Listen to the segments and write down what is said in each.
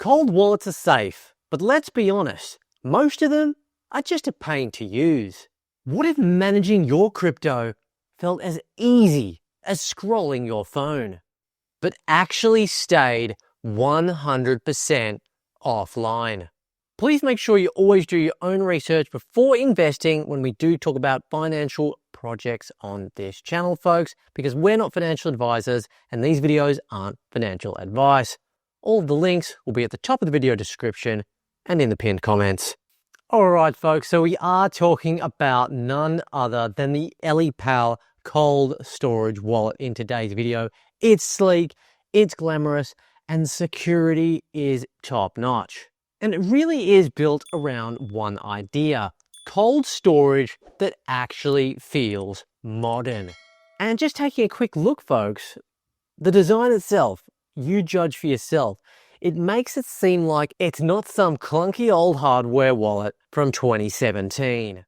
Cold wallets are safe, but let's be honest, most of them are just a pain to use. What if managing your crypto felt as easy as scrolling your phone, but actually stayed 100% offline? Please make sure you always do your own research before investing when we do talk about financial projects on this channel, folks, because we're not financial advisors and these videos aren't financial advice. All of the links will be at the top of the video description and in the pinned comments. All right, folks, so we are talking about none other than the EliPal cold storage wallet in today's video. It's sleek, it's glamorous, and security is top-notch. And it really is built around one idea: cold storage that actually feels modern. And just taking a quick look, folks, the design itself, you judge for yourself. It makes it seem like it's not some clunky old hardware wallet from 2017.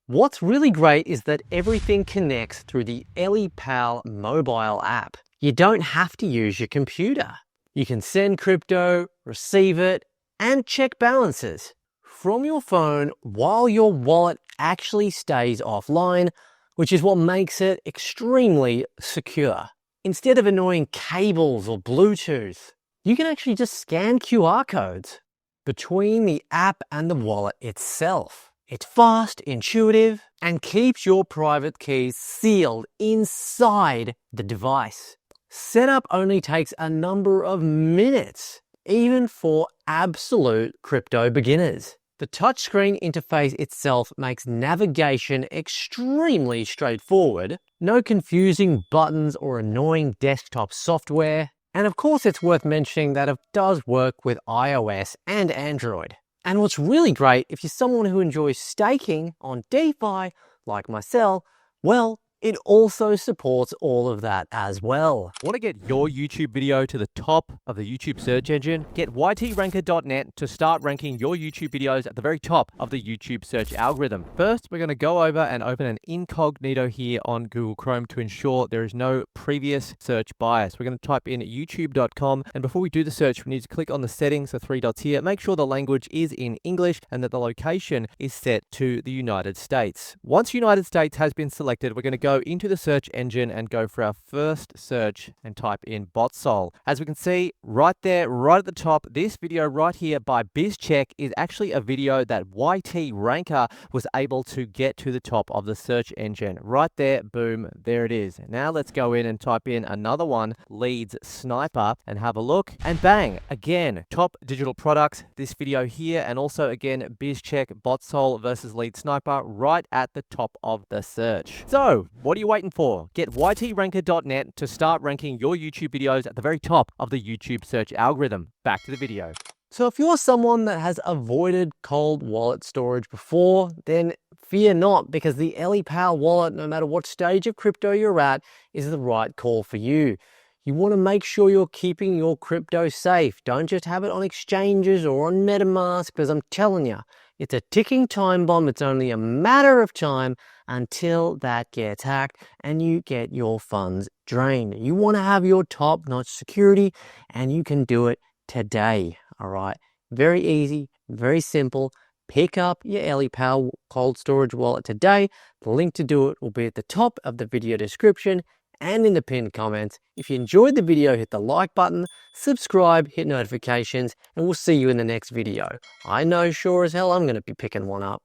What's really great is that everything connects through the EliPal mobile app. You don't have to use your computer. You can send crypto, receive it, and check balances from your phone while your wallet actually stays offline, which is what makes it extremely secure. Instead of annoying cables or Bluetooth, you can actually just scan QR codes between the app and the wallet itself. It's fast, intuitive, and keeps your private keys sealed inside the device. Setup only takes a number of minutes, even for absolute crypto beginners. The touchscreen interface itself makes navigation extremely straightforward. No confusing buttons or annoying desktop software. And of course, it's worth mentioning that it does work with iOS and Android. And what's really great, if you're someone who enjoys staking on DeFi, like myself, well, it also supports all of that as well. Want to get your YouTube video to the top of the YouTube search engine? Get YTRANKER.net to start ranking your YouTube videos at the very top of the YouTube search algorithm. First, we're going to go over and open an incognito here on Google Chrome to ensure there is no previous search bias. We're going to type in youtube.com, and before we do the search, we need to click on the settings, the three dots here. Make sure the language is in English and that the location is set to the United States. Once United States has been selected, we're going to go into the search engine and go for our first search and type in BotSol. As we can see right there, right at the top, this video right here by BizCheck is actually a video that YTRANKER was able to get to the top of the search engine. Right there, boom, there it is. Now let's go in and type in another one, Leads Sniper, and have a look. And bang, again, top digital products, this video here, and also again, BizCheck, BotSol versus Lead Sniper right at the top of the search. So, what are you waiting for? Get YTRANKER.net to start ranking your YouTube videos at the very top of the YouTube search algorithm. Back to the video. So if you're someone that has avoided cold wallet storage before, then fear not, because the EliPal wallet, no matter what stage of crypto you're at, is the right call for you. You want to make sure you're keeping your crypto safe. Don't just have it on exchanges or on MetaMask, because I'm telling you, it's a ticking time bomb. It's only a matter of time until that gets hacked and you get your funds drained. You want to have your top-notch security, and you can do it today, all right? Very easy, very simple. Pick up your EliPal cold storage wallet today. The link to do it will be at the top of the video description and in the pinned comments. If you enjoyed the video, hit the like button, subscribe, hit notifications, and we'll see you in the next video. I know sure as hell I'm going to be picking one up.